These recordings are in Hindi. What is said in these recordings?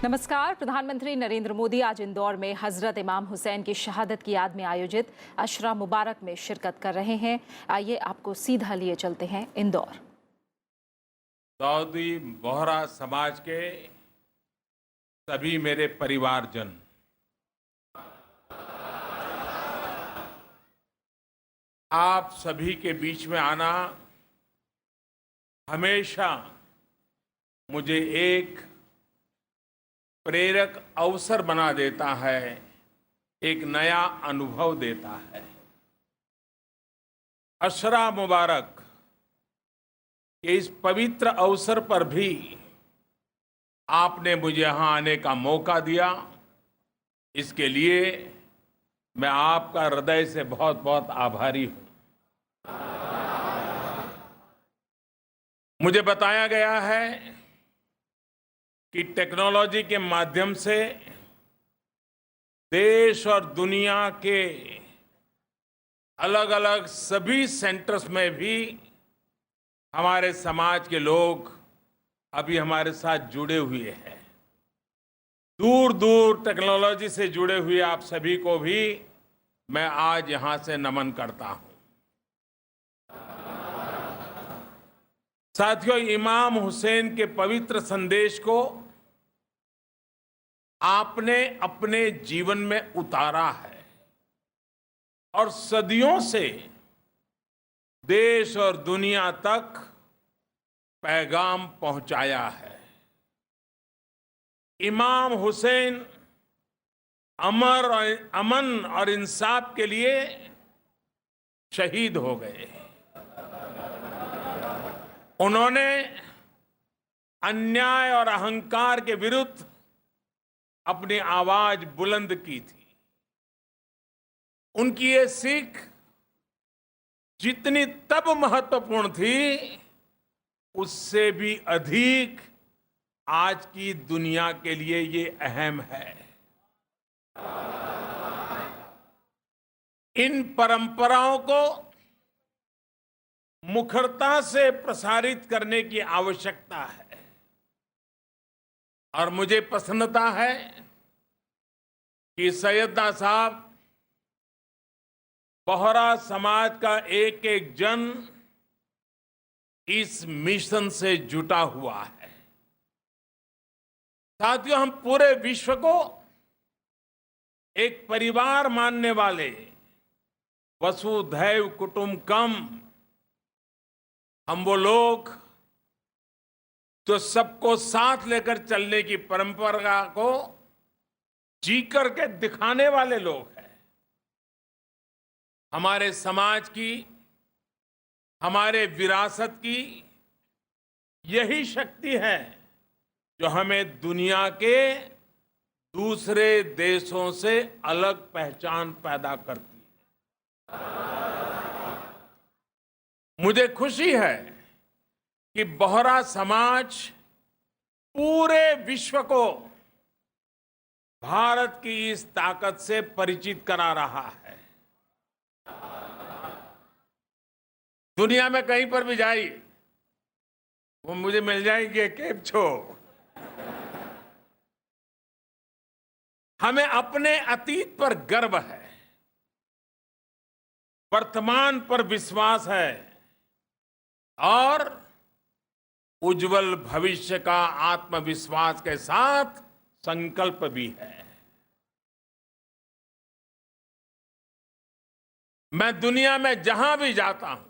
नमस्कार। प्रधानमंत्री नरेंद्र मोदी आज इंदौर में हजरत इमाम हुसैन की शहादत की याद में आयोजित अशरा मुबारक में शिरकत कर रहे हैं। आइए आपको सीधा लिए चलते हैं इंदौर। दाऊदी बोहरा समाज के सभी मेरे परिवारजन, आप सभी के बीच में आना हमेशा मुझे एक प्रेरक अवसर बना देता है, एक नया अनुभव देता है। अशरा मुबारक के इस पवित्र अवसर पर भी आपने मुझे यहां आने का मौका दिया, इसके लिए मैं आपका हृदय से बहुत बहुत आभारी हूं। मुझे बताया गया है कि टेक्नोलॉजी के माध्यम से देश और दुनिया के अलग अलग सभी सेंटर्स में भी हमारे समाज के लोग अभी हमारे साथ जुड़े हुए हैं। दूर दूर टेक्नोलॉजी से जुड़े हुए आप सभी को भी मैं आज यहां से नमन करता हूं। साथियों, इमाम हुसैन के पवित्र संदेश को आपने अपने जीवन में उतारा है और सदियों से देश और दुनिया तक पैगाम पहुंचाया है। इमाम हुसैन अमन और इंसाफ के लिए शहीद हो गए। उन्होंने अन्याय और अहंकार के विरुद्ध अपनी आवाज बुलंद की थी। उनकी ये सीख जितनी तब महत्वपूर्ण थी, उससे भी अधिक आज की दुनिया के लिए ये अहम है। इन परंपराओं को मुखरता से प्रसारित करने की आवश्यकता है और मुझे प्रसन्नता है कि सैयदना साहब, बोहरा समाज का एक एक जन इस मिशन से जुटा हुआ है। साथियों, हम पूरे विश्व को एक परिवार मानने वाले वसुधैव कुटुंबकम, हम वो लोग जो सबको साथ लेकर चलने की परंपरा को जी करके दिखाने वाले लोग हैं। हमारे समाज की, हमारे विरासत की यही शक्ति है जो हमें दुनिया के दूसरे देशों से अलग पहचान पैदा करती है। मुझे खुशी है कि बोहरा समाज पूरे विश्व को भारत की इस ताकत से परिचित करा रहा है। दुनिया में कहीं पर भी जाइए, वो मुझे मिल जाएंगे, केम छो। हमें अपने अतीत पर गर्व है, वर्तमान पर विश्वास है और उज्जवल भविष्य का आत्मविश्वास के साथ संकल्प भी है। मैं दुनिया में जहां भी जाता हूं,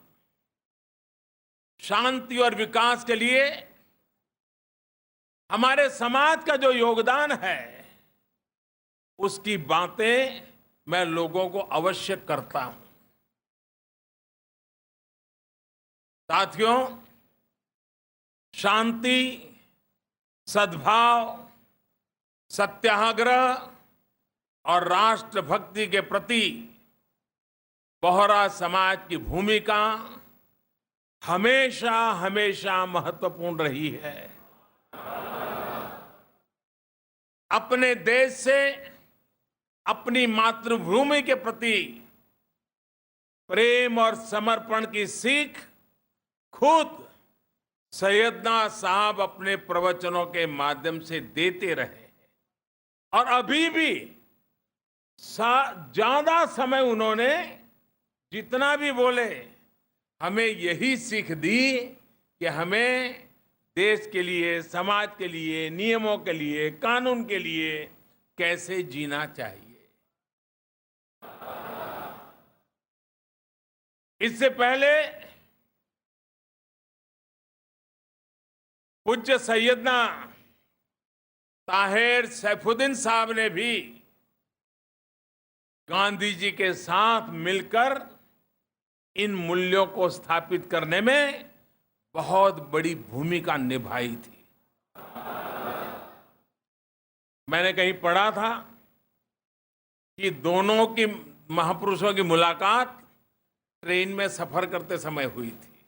शांति और विकास के लिए हमारे समाज का जो योगदान है, उसकी बातें मैं लोगों को अवश्य करता हूं। साथियों, शांति, सद्भाव, सत्याग्रह और राष्ट्रभक्ति के प्रति बोहरा समाज की भूमिका हमेशा हमेशा महत्वपूर्ण रही है। अपने देश से, अपनी मातृभूमि के प्रति प्रेम और समर्पण की सीख खुद सैयदना साहब अपने प्रवचनों के माध्यम से देते रहे हैं। और अभी भी ज्यादा समय उन्होंने जितना भी बोले, हमें यही सीख दी कि हमें देश के लिए, समाज के लिए, नियमों के लिए, कानून के लिए कैसे जीना चाहिए। इससे पहले पूज्य सैयदना ताहिर सैफुद्दीन साहब ने भी गांधी जी के साथ मिलकर इन मूल्यों को स्थापित करने में बहुत बड़ी भूमिका निभाई थी। मैंने कहीं पढ़ा था कि दोनों की महापुरुषों की मुलाकात ट्रेन में सफर करते समय हुई थी।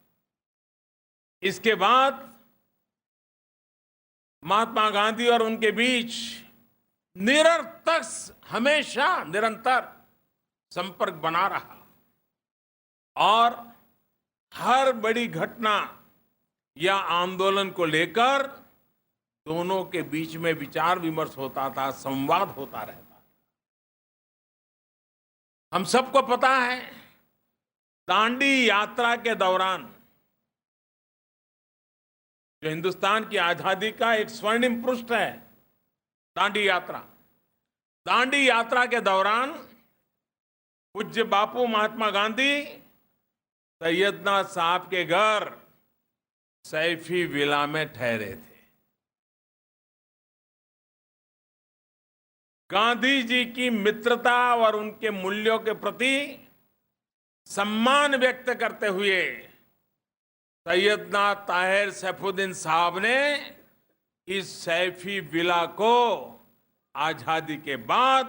इसके बाद महात्मा गांधी और उनके बीच हमेशा निरंतर संपर्क बना रहा और हर बड़ी घटना या आंदोलन को लेकर दोनों के बीच में विचार विमर्श होता था, संवाद होता रहता। हम सबको पता है, दांडी यात्रा के दौरान जो हिंदुस्तान की आजादी का एक स्वर्णिम पृष्ठ है, दांडी यात्रा के दौरान पूज्य बापू महात्मा गांधी सैयदना साहब के घर सैफी विला में ठहरे थे। गांधी जी की मित्रता और उनके मूल्यों के प्रति सम्मान व्यक्त करते हुए सैयदना ताहिर सैफुद्दीन साहब ने इस सैफी विला को आजादी के बाद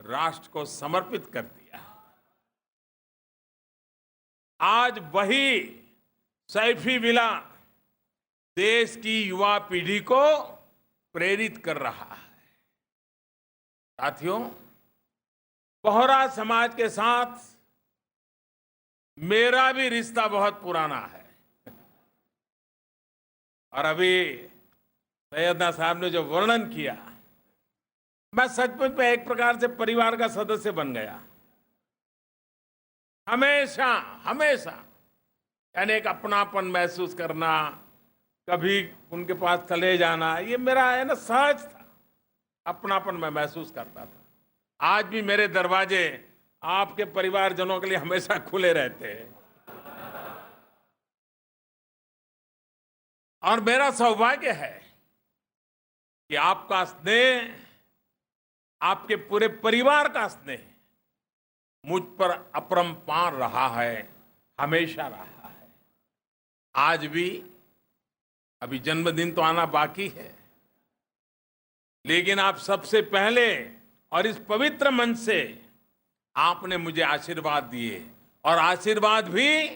राष्ट्र को समर्पित कर दिया। आज वही सैफी विला देश की युवा पीढ़ी को प्रेरित कर रहा है। साथियों, बोहरा समाज के साथ मेरा भी रिश्ता बहुत पुराना है और अभी सैयदना साहब ने जो वर्णन किया, मैं सचमुच में एक प्रकार से परिवार का सदस्य बन गया। हमेशा यानी एक अपनापन महसूस करना, कभी उनके पास चले जाना, ये मेरा है ना सहज था। अपनापन मैं महसूस करता था। आज भी मेरे दरवाजे आपके परिवारजनों के लिए हमेशा खुले रहते हैं और मेरा सौभाग्य है कि आपका स्नेह, आपके पूरे परिवार का स्नेह मुझ पर अपरंपार रहा है, हमेशा रहा है। आज भी, अभी जन्मदिन तो आना बाकी है, लेकिन आप सबसे पहले और इस पवित्र मंच से आपने मुझे आशीर्वाद दिए और आशीर्वाद भी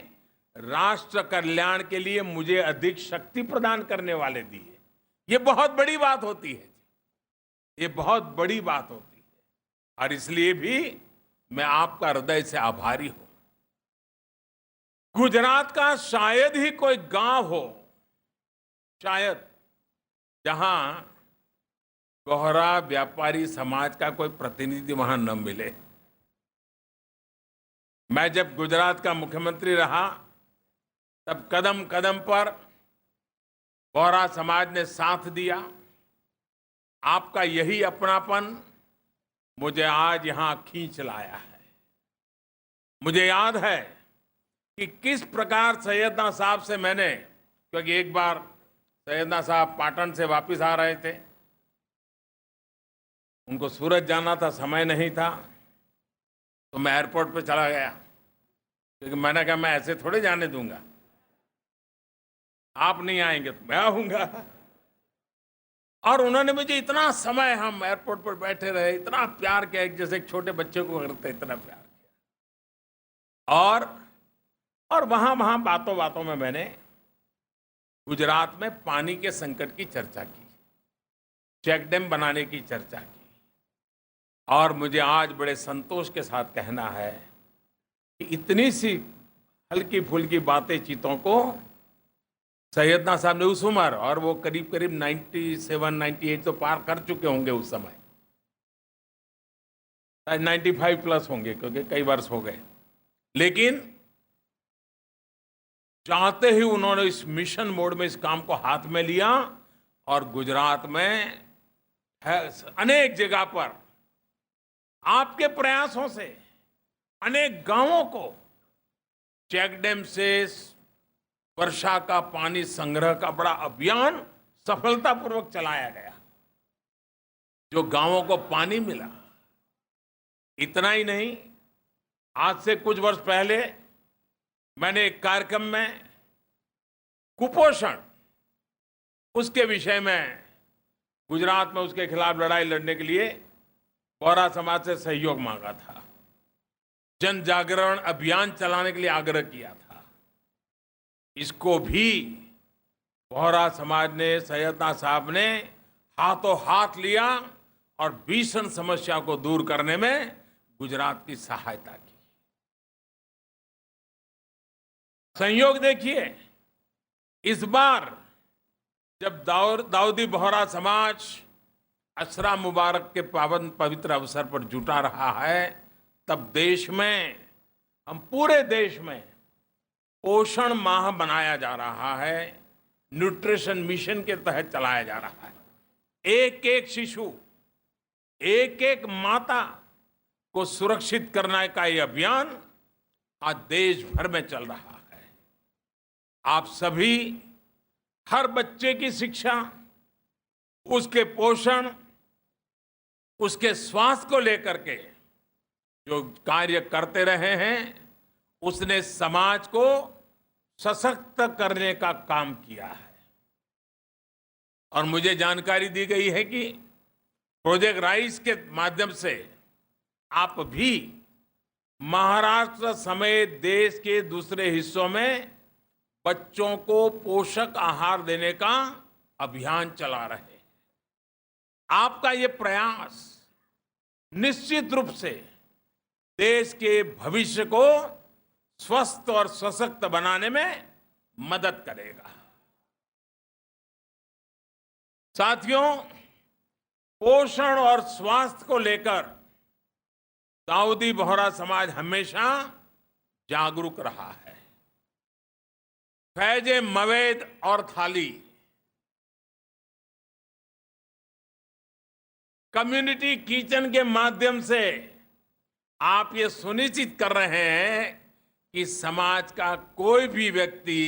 राष्ट्र कल्याण के लिए मुझे अधिक शक्ति प्रदान करने वाले दिए। ये बहुत बड़ी बात होती है, ये बहुत बड़ी बात होती है और इसलिए भी मैं आपका हृदय से आभारी हूं। गुजरात का शायद ही कोई गांव हो, शायद, जहां बोहरा व्यापारी समाज का कोई प्रतिनिधि वहां न मिले। मैं जब गुजरात का मुख्यमंत्री रहा तब कदम कदम पर बोहरा समाज ने साथ दिया। आपका यही अपनापन मुझे आज यहां खींच लाया है। मुझे याद है कि किस प्रकार सैयदना साहब से मैंने, क्योंकि एक बार सैयदना साहब पाटन से वापस आ रहे थे, उनको सूरत जाना था, समय नहीं था, तो मैं एयरपोर्ट पे चला गया क्योंकि मैंने कहा मैं ऐसे थोड़े जाने दूंगा, आप नहीं आएंगे तो मैं आऊंगा। और उन्होंने मुझे इतना समय, हम एयरपोर्ट पर बैठे रहे, इतना प्यार किया, एक जैसे एक छोटे बच्चे को करते इतना प्यार किया। और वहां बातों बातों में मैंने गुजरात में पानी के संकट की चर्चा की, चेक डैम बनाने की चर्चा की। और मुझे आज बड़े संतोष के साथ कहना है कि इतनी सी हल्की फुल्की बातें चीतों को सैयदना साहब ने उस उम्र, और वो करीब 97, 98 तो पार कर चुके होंगे उस समय, 95 प्लस होंगे क्योंकि कई वर्ष हो गए। लेकिन चाहते ही उन्होंने इस मिशन मोड में इस काम को हाथ में लिया और गुजरात में अनेक जगह पर आपके प्रयासों से अनेक गांवों को चेक डैम से वर्षा का पानी संग्रह का बड़ा अभियान सफलतापूर्वक चलाया गया, जो गांवों को पानी मिला। इतना ही नहीं, आज से कुछ वर्ष पहले मैंने एक कार्यक्रम में कुपोषण उसके विषय में गुजरात में उसके खिलाफ लड़ाई लड़ने के लिए बोहरा समाज से सहयोग मांगा था, जन जागरण अभियान चलाने के लिए आग्रह किया था। इसको भी बोहरा समाज ने, सैयदना साहब ने हाथों हाथ लिया और भीषण समस्या को दूर करने में गुजरात की सहायता की। संयोग देखिए, इस बार जब दाऊदी बोहरा समाज अशरा मुबारक के पावन पवित्र अवसर पर जुटा रहा है, तब देश में, हम पूरे देश में पोषण माह मनाया जा रहा है, न्यूट्रिशन मिशन के तहत चलाया जा रहा है। एक एक शिशु, एक एक माता को सुरक्षित करने का ये अभियान आज देश भर में चल रहा है। आप सभी हर बच्चे की शिक्षा, उसके पोषण, उसके स्वास्थ्य को लेकर के जो कार्य करते रहे हैं, उसने समाज को सशक्त करने का काम किया है। और मुझे जानकारी दी गई है कि प्रोजेक्ट राइस के माध्यम से आप भी महाराष्ट्र समेत देश के दूसरे हिस्सों में बच्चों को पोषक आहार देने का अभियान चला रहे हैं। आपका ये प्रयास निश्चित रूप से देश के भविष्य को स्वस्थ और सशक्त बनाने में मदद करेगा। साथियों, पोषण और स्वास्थ्य को लेकर दाऊदी बोहरा समाज हमेशा जागरूक रहा है। फैजे मवेद और थाली, कम्युनिटी किचन के माध्यम से आप ये सुनिश्चित कर रहे हैं कि समाज का कोई भी व्यक्ति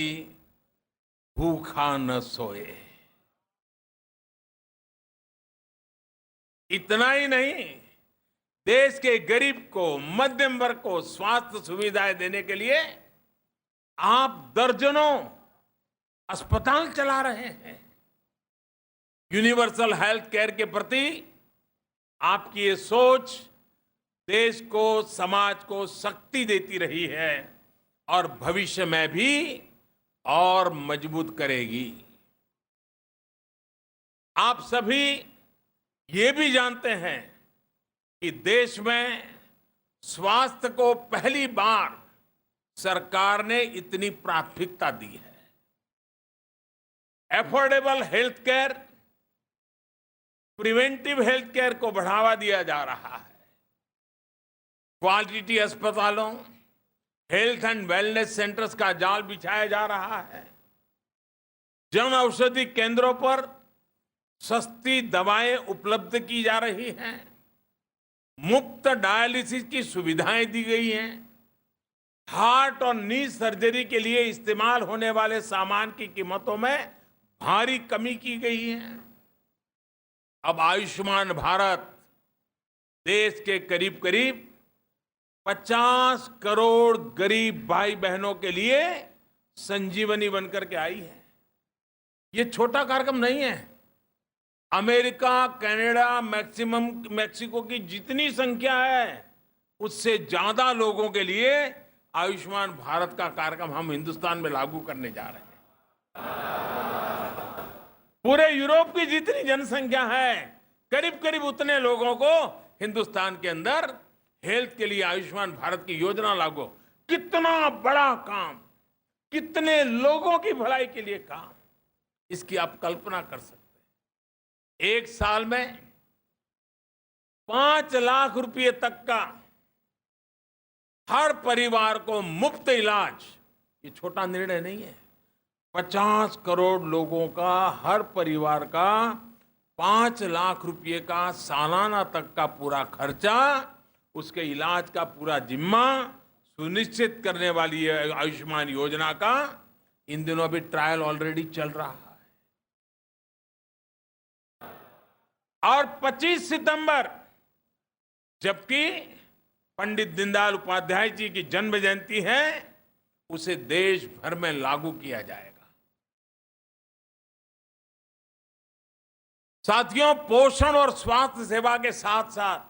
भूखा न सोए। इतना ही नहीं, देश के गरीब को, मध्यम वर्ग को स्वास्थ्य सुविधाएं देने के लिए आप दर्जनों अस्पताल चला रहे हैं। यूनिवर्सल हेल्थ केयर के प्रति आपकी ये सोच देश को, समाज को शक्ति देती रही है और भविष्य में भी और मजबूत करेगी। आप सभी ये भी जानते हैं कि देश में स्वास्थ्य को पहली बार सरकार ने इतनी प्राथमिकता दी है। Affordable health care, preventive health care को बढ़ावा दिया जा रहा है। क्वालिटी अस्पतालों, हेल्थ एंड वेलनेस सेंटर्स का जाल बिछाया जा रहा है। जन औषधि केंद्रों पर सस्ती दवाएं उपलब्ध की जा रही हैं। मुफ्त डायलिसिस की सुविधाएं दी गई हैं। हार्ट और नी सर्जरी के लिए इस्तेमाल होने वाले सामान की कीमतों में भारी कमी की गई है। अब आयुष्मान भारत देश के करीब करीब 50 करोड़ गरीब भाई बहनों के लिए संजीवनी बनकर के आई है। ये छोटा कार्यक्रम नहीं है। अमेरिका, कनाडा, मैक्सिको की जितनी संख्या है, उससे ज्यादा लोगों के लिए आयुष्मान भारत का कार्यक्रम हम हिंदुस्तान में लागू करने जा रहे हैं। पूरे यूरोप की जितनी जनसंख्या है, करीब करीब उतने लोगों को हिंदुस्तान के अंदर हेल्थ के लिए आयुष्मान भारत की योजना लागू। कितना बड़ा काम, कितने लोगों की भलाई के लिए काम, इसकी आप कल्पना कर सकते हैं। एक साल में 5 लाख रुपए तक का हर परिवार को मुफ्त इलाज, ये छोटा निर्णय नहीं है। 50 करोड़ लोगों का, हर परिवार का 5 लाख रुपए का सालाना तक का पूरा खर्चा, उसके इलाज का पूरा जिम्मा सुनिश्चित करने वाली है आयुष्मान योजना का। इन दिनों भी ट्रायल ऑलरेडी चल रहा है। और 25 सितंबर, जबकि पंडित दीनदयाल उपाध्याय जी की जन्म जयंती है, उसे देश भर में लागू किया जाएगा। साथियों, पोषण और स्वास्थ्य सेवा के साथ साथ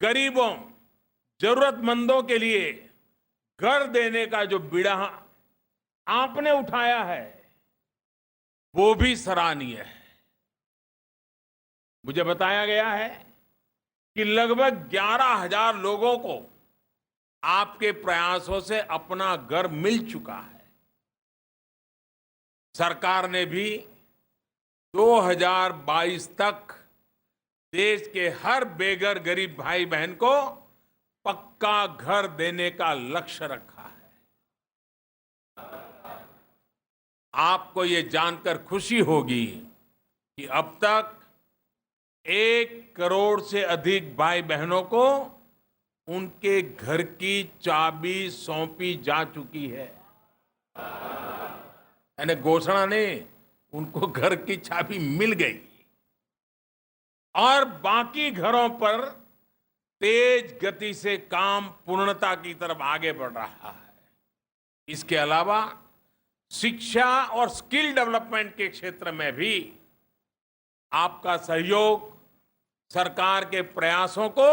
गरीबों, जरूरतमंदों के लिए घर देने का जो बीड़ा आपने उठाया है, वो भी सराहनीय है। मुझे बताया गया है कि लगभग 11,000 लोगों को आपके प्रयासों से अपना घर मिल चुका है। सरकार ने भी 2022 तक देश के हर बेघर गरीब भाई बहन को पक्का घर देने का लक्ष्य रखा है। आपको ये जानकर खुशी होगी कि अब तक 1 करोड़ से अधिक भाई बहनों को उनके घर की चाबी सौंपी जा चुकी है। यानी घोषणा ने उनको घर की चाबी मिल गई और बाकी घरों पर तेज गति से काम पूर्णता की तरफ आगे बढ़ रहा है। इसके अलावा शिक्षा और स्किल डेवलपमेंट के क्षेत्र में भी आपका सहयोग सरकार के प्रयासों को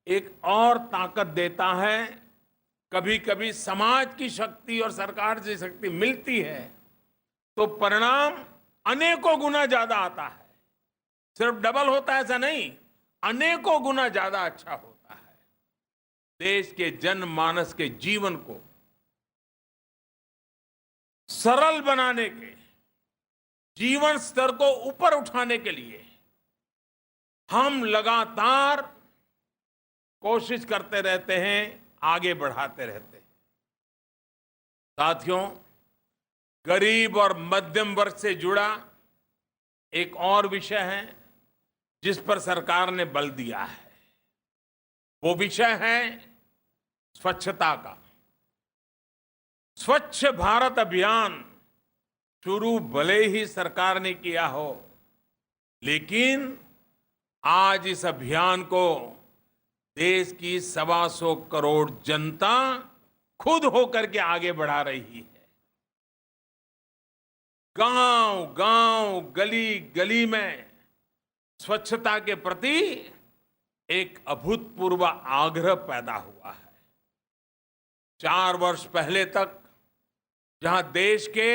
एक और ताकत देता है। कभी कभी समाज की शक्ति और सरकार की शक्ति मिलती है तो परिणाम अनेकों गुना ज्यादा आता है। सिर्फ डबल होता है ऐसा नहीं, अनेकों गुना ज्यादा अच्छा होता है। देश के जनमानस के जीवन को सरल बनाने के, जीवन स्तर को ऊपर उठाने के लिए हम लगातार कोशिश करते रहते हैं, आगे बढ़ाते रहते हैं। साथियों, गरीब और मध्यम वर्ग से जुड़ा एक और विषय है जिस पर सरकार ने बल दिया है। वो विषय है स्वच्छता का। स्वच्छ भारत अभियान शुरू भले ही सरकार ने किया हो, लेकिन आज इस अभियान को देश की 125 करोड़ जनता खुद होकर के आगे बढ़ा रही है। गांव गांव, गली गली में स्वच्छता के प्रति एक अभूतपूर्व आग्रह पैदा हुआ है। 4 वर्ष पहले तक जहां देश के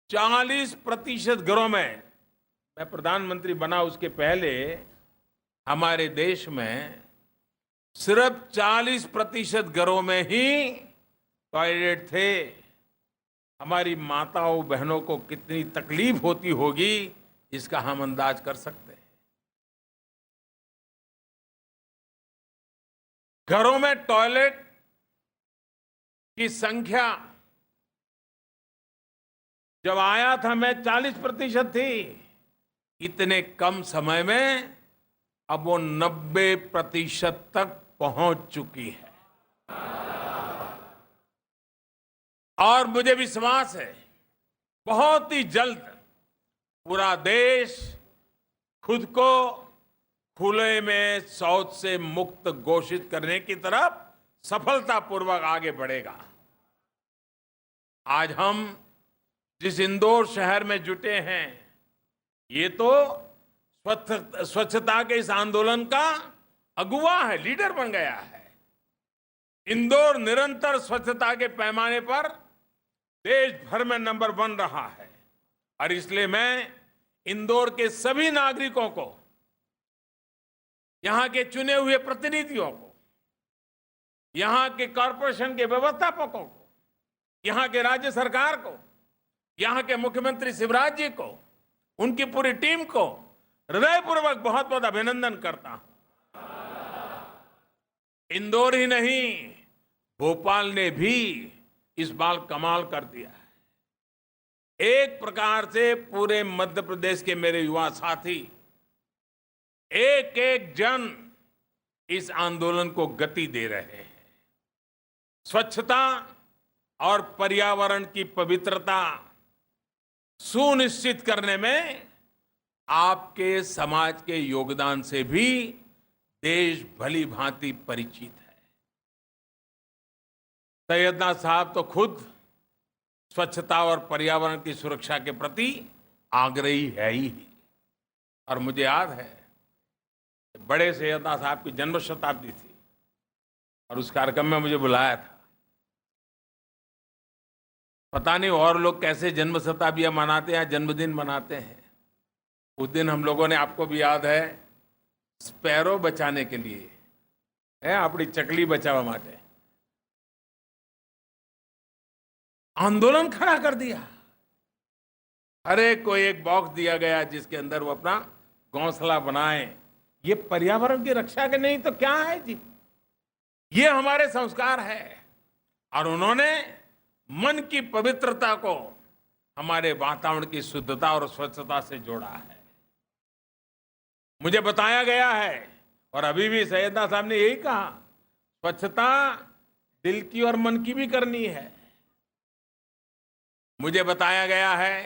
40% घरों में, मैं प्रधानमंत्री बना उसके पहले हमारे देश में सिर्फ 40% घरों में ही टॉयलेट थे। हमारी माताओं बहनों को कितनी तकलीफ होती होगी, इसका हम अंदाज कर सकते हैं। घरों में टॉयलेट की संख्या जब आया था मैं 40% थी। इतने कम समय में अब वो 90% तक पहुंच चुकी है। और मुझे विश्वास है बहुत ही जल्द पूरा देश खुद को खुले में शौच से मुक्त घोषित करने की तरफ सफलतापूर्वक आगे बढ़ेगा। आज हम जिस इंदौर शहर में जुटे हैं, ये तो स्वच्छता के इस आंदोलन का अगुवा है, लीडर बन गया है। इंदौर निरंतर स्वच्छता के पैमाने पर देश भर में नंबर 1 रहा है। और इसलिए मैं इंदौर के सभी नागरिकों को, यहां के चुने हुए प्रतिनिधियों को, यहां के कॉरपोरेशन के व्यवस्थापकों को, यहां के राज्य सरकार को, यहां के मुख्यमंत्री शिवराज जी को, उनकी पूरी टीम को, हृदयपूर्वक बहुत बहुत अभिनंदन करता हूं। इंदौर ही नहीं, भोपाल ने भी इस बार कमाल कर दिया है। एक प्रकार से पूरे मध्य प्रदेश के मेरे युवा साथी एक एक जन इस आंदोलन को गति दे रहे हैं। स्वच्छता और पर्यावरण की पवित्रता सुनिश्चित करने में आपके समाज के योगदान से भी देश भली भांति परिचित है। सैयदना साहब तो खुद स्वच्छता और पर्यावरण की सुरक्षा के प्रति आग्रही है ही। और मुझे याद है, बड़े सैयदना साहब की जन्म शताब्दी थी और उस कार्यक्रम में मुझे बुलाया था। पता नहीं और लोग कैसे जन्म शताब्दियां मनाते हैं, जन्मदिन मनाते हैं। उस दिन हम लोगों ने, आपको भी याद है, स्पैरो बचाने के लिए है, अपनी चकली बचावा माटे आंदोलन खड़ा कर दिया। हर एक को एक बॉक्स दिया गया जिसके अंदर वो अपना घोंसला बनाए। ये पर्यावरण की रक्षा के नहीं तो क्या है जी? ये हमारे संस्कार है। और उन्होंने मन की पवित्रता को हमारे वातावरण की शुद्धता और स्वच्छता से जोड़ा है। मुझे बताया गया है, और अभी भी सैयदना साहब ने यही कहा, स्वच्छता दिल की और मन की भी करनी है। मुझे बताया गया है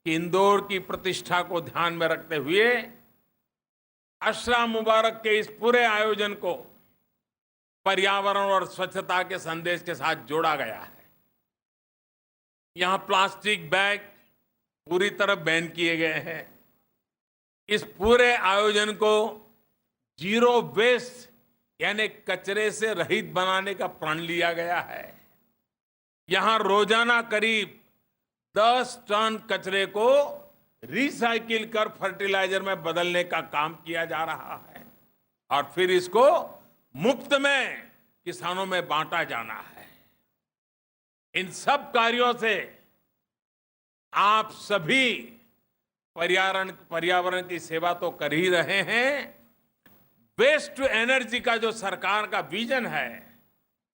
कि इंदौर की प्रतिष्ठा को ध्यान में रखते हुए अशरा मुबारक के इस पूरे आयोजन को पर्यावरण और स्वच्छता के संदेश के साथ जोड़ा गया है। यहां प्लास्टिक बैग पूरी तरह बैन किए गए हैं। इस पूरे आयोजन को जीरो वेस्ट यानी कचरे से रहित बनाने का प्रण लिया गया है। यहां रोजाना करीब 10 टन कचरे को रिसाइकिल कर फर्टिलाइजर में बदलने का काम किया जा रहा है और फिर इसको मुफ्त में किसानों में बांटा जाना है। इन सब कार्यों से आप सभी पर्यावरण की सेवा तो कर ही रहे हैं, वेस्ट टू एनर्जी का जो सरकार का विजन है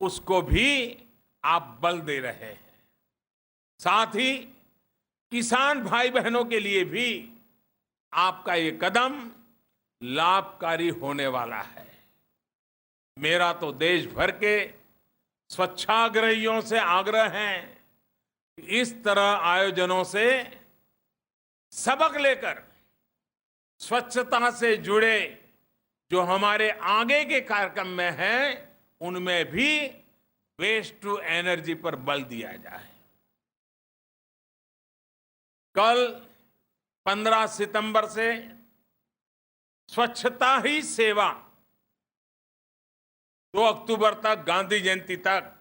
उसको भी आप बल दे रहे हैं। साथ ही किसान भाई बहनों के लिए भी आपका ये कदम लाभकारी होने वाला है। मेरा तो देश भर के स्वच्छाग्रहियों से आग्रह है कि इस तरह आयोजनों से सबक लेकर स्वच्छता से जुड़े जो हमारे आगे के कार्यक्रम में हैं उनमें भी वेस्ट टू एनर्जी पर बल दिया जाए। कल 15 सितंबर से स्वच्छता ही सेवा, 2 अक्टूबर तक, गांधी जयंती तक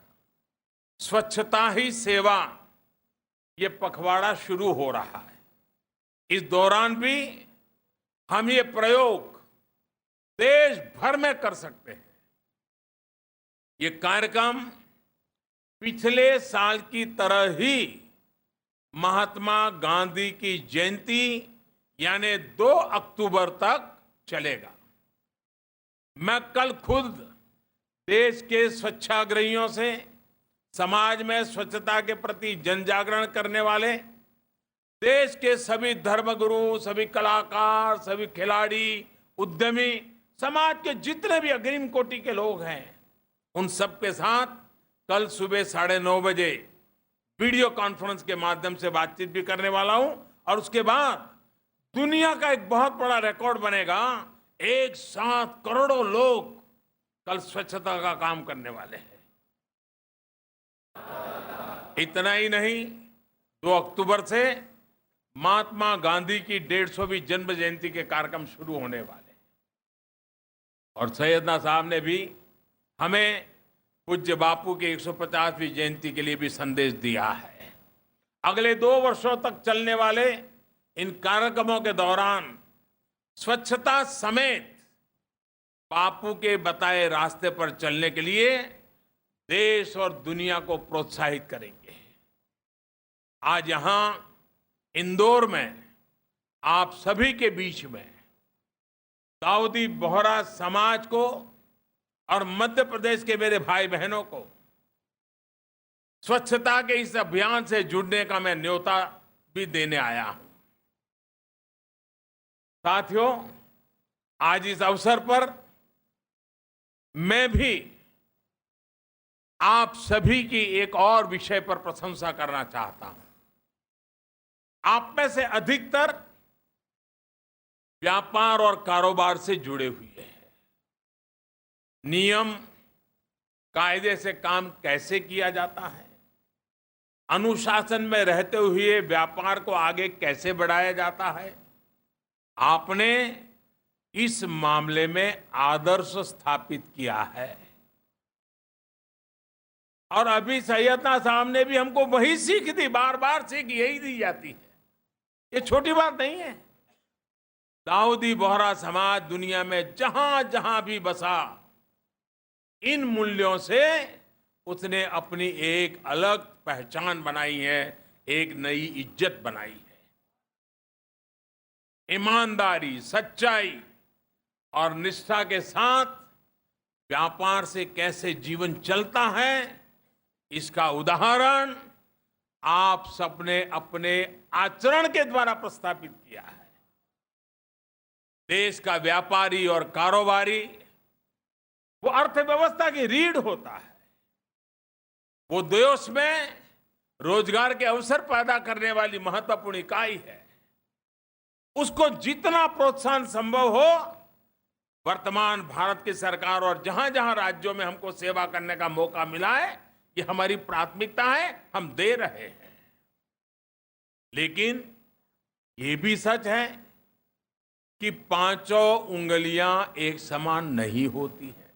स्वच्छता ही सेवा ये पखवाड़ा शुरू हो रहा है। इस दौरान भी हम ये प्रयोग देश भर में कर सकते हैं। ये कार्यक्रम पिछले साल की तरह ही महात्मा गांधी की जयंती यानी 2 अक्टूबर तक चलेगा। मैं कल खुद देश के स्वच्छाग्रहियों से, समाज में स्वच्छता के प्रति जन जागरण करने वाले देश के सभी धर्मगुरु, सभी कलाकार, सभी खिलाड़ी, उद्यमी, समाज के जितने भी अग्रिम कोटि के लोग हैं, उन सबके साथ कल सुबह 9:30 बजे वीडियो कॉन्फ्रेंस के माध्यम से बातचीत भी करने वाला हूं। और उसके बाद दुनिया का एक बहुत बड़ा रिकॉर्ड बनेगा। एक साथ करोड़ों लोग कल स्वच्छता का काम करने वाले हैं। इतना ही नहीं, 2 अक्टूबर से महात्मा गांधी की 150वीं जन्म जयंती के कार्यक्रम शुरू होने वाले हैं। और सैयदना साहब ने भी हमें पूज्य बापू की 150वीं जयंती के लिए भी संदेश दिया है। अगले 2 वर्षों तक चलने वाले इन कार्यक्रमों के दौरान स्वच्छता समेत बापू के बताए रास्ते पर चलने के लिए देश और दुनिया को प्रोत्साहित करेंगे। आज यहां इंदौर में आप सभी के बीच में दाऊदी बोहरा समाज को और मध्य प्रदेश के मेरे भाई बहनों को स्वच्छता के इस अभियान से जुड़ने का मैं न्योता भी देने आया हूं। साथियों, आज इस अवसर पर मैं भी आप सभी की एक और विषय पर प्रशंसा करना चाहता हूं। आप में से अधिकतर व्यापार और कारोबार से जुड़े हुए हैं। नियम कायदे से काम कैसे किया जाता है, अनुशासन में रहते हुए व्यापार को आगे कैसे बढ़ाया जाता है, आपने इस मामले में आदर्श स्थापित किया है। और अभी सैयदना साहब ने भी हमको वही सीख दी, बार बार सीख यही दी जाती है। ये छोटी बात नहीं है। दाऊदी बोहरा समाज दुनिया में जहां जहां भी बसा, इन मूल्यों से उसने अपनी एक अलग पहचान बनाई है, एक नई इज्जत बनाई है। ईमानदारी, सच्चाई और निष्ठा के साथ व्यापार से कैसे जीवन चलता है, इसका उदाहरण आप सबने अपने आचरण के द्वारा प्रस्थापित किया है। देश का व्यापारी और कारोबारी वो अर्थव्यवस्था की रीढ़ होता है। वो देश में रोजगार के अवसर पैदा करने वाली महत्वपूर्ण इकाई है। उसको जितना प्रोत्साहन संभव हो, वर्तमान भारत की सरकार और जहां जहां राज्यों में हमको सेवा करने का मौका मिला है, ये हमारी प्राथमिकता है, हम दे रहे हैं। लेकिन ये भी सच है कि पांचों उंगलियां एक समान नहीं होती हैं।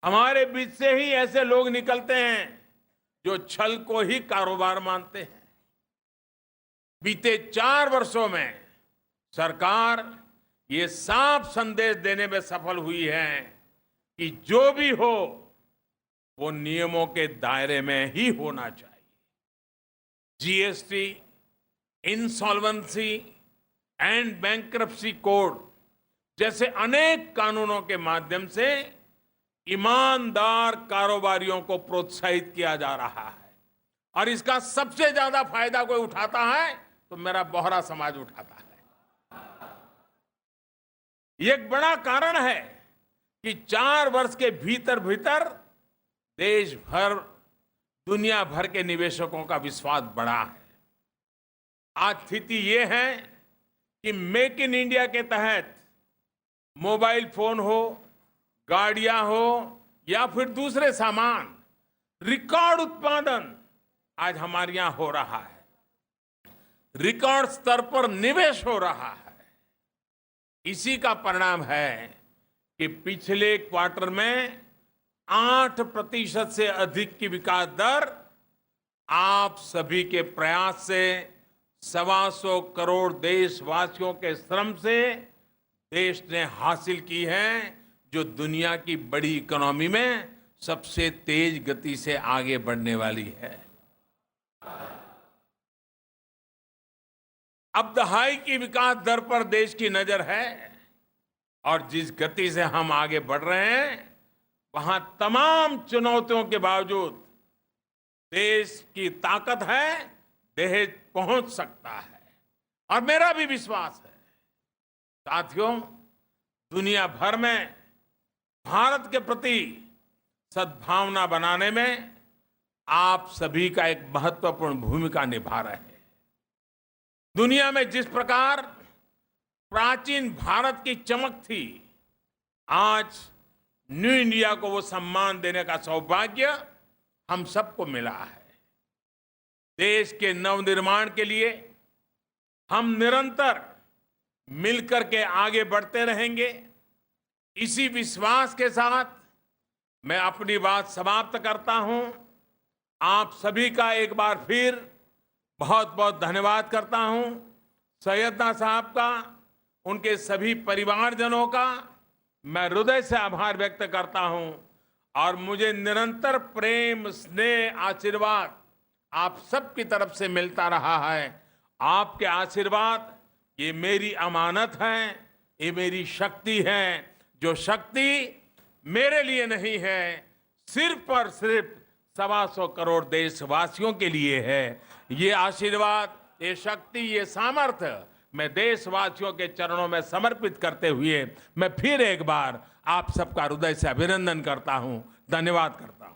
हमारे बीच से ही ऐसे लोग निकलते हैं जो छल को ही कारोबार मानते हैं। बीते 4 वर्षों में सरकार ये साफ संदेश देने में सफल हुई है कि जो भी हो वो नियमों के दायरे में ही होना चाहिए। GST, insolvency and bankruptcy code जैसे अनेक कानूनों के माध्यम से ईमानदार कारोबारियों को प्रोत्साहित किया जा रहा है। और इसका सबसे ज्यादा फायदा कोई उठाता है तो मेरा बोहरा समाज उठाता है। ये एक बड़ा कारण है कि 4 वर्ष के भीतर भीतर देश भर, दुनिया भर के निवेशकों का विश्वास बढ़ा है। आज स्थिति ये है कि मेक इन इंडिया के तहत मोबाइल फोन हो, गाड़ियां हो या फिर दूसरे सामान, रिकॉर्ड उत्पादन आज हमारे यहां हो रहा है। रिकॉर्ड स्तर पर निवेश हो रहा है। इसी का परिणाम है कि पिछले क्वार्टर में 8% से अधिक की विकास दर आप सभी के प्रयास से 125 करोड़ देशवासियों के श्रम से देश ने हासिल की है, जो दुनिया की बड़ी इकोनॉमी में सबसे तेज गति से आगे बढ़ने वाली है। अब दहाई की विकास दर पर देश की नजर है और जिस गति से हम आगे बढ़ रहे हैं, वहां तमाम चुनौतियों के बावजूद देश की ताकत है, देश पहुंच सकता है। और मेरा भी विश्वास है। साथियों, दुनिया भर में भारत के प्रति सद्भावना बनाने में आप सभी का एक महत्वपूर्ण भूमिका निभा रहे हैं। दुनिया में जिस प्रकार प्राचीन भारत की चमक थी, आज न्यू इंडिया को वो सम्मान देने का सौभाग्य हम सबको मिला है। देश के नवनिर्माण के लिए हम निरंतर मिलकर के आगे बढ़ते रहेंगे। इसी विश्वास के साथ मैं अपनी बात समाप्त करता हूं। आप सभी का एक बार फिर बहुत बहुत धन्यवाद करता हूं। सैयदना साहब का, उनके सभी परिवारजनों का मैं हृदय से आभार व्यक्त करता हूं। और मुझे निरंतर प्रेम, स्नेह, आशीर्वाद आप सबकी तरफ से मिलता रहा है। आपके आशीर्वाद ये मेरी अमानत है, ये मेरी शक्ति है, जो शक्ति मेरे लिए नहीं है, सिर्फ और सिर्फ 125 करोड़ देशवासियों के लिए है। ये आशीर्वाद, ये शक्ति, ये सामर्थ्य मैं देशवासियों के चरणों में समर्पित करते हुए मैं फिर एक बार आप सबका हृदय से अभिनंदन करता हूं, धन्यवाद करता हूं।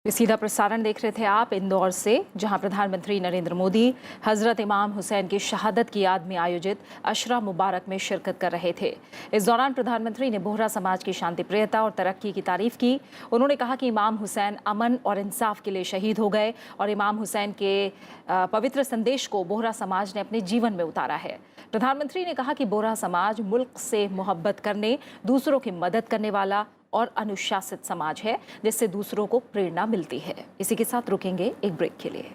ये सीधा प्रसारण देख रहे थे आप इंदौर से, जहां प्रधानमंत्री नरेंद्र मोदी हजरत इमाम हुसैन की शहादत की याद में आयोजित अशरा मुबारक में शिरकत कर रहे थे। इस दौरान प्रधानमंत्री ने बोहरा समाज की शांति प्रियता और तरक्की की तारीफ की। उन्होंने कहा कि इमाम हुसैन अमन और इंसाफ के लिए शहीद हो गए और इमाम हुसैन के पवित्र संदेश को बोहरा समाज ने अपने जीवन में उतारा है। प्रधानमंत्री ने कहा कि बोहरा समाज मुल्क से मोहब्बत करने, दूसरों की मदद करने वाला और अनुशासित समाज है, जिससे दूसरों को प्रेरणा मिलती है। इसी के साथ रुकेंगे एक ब्रेक के लिए।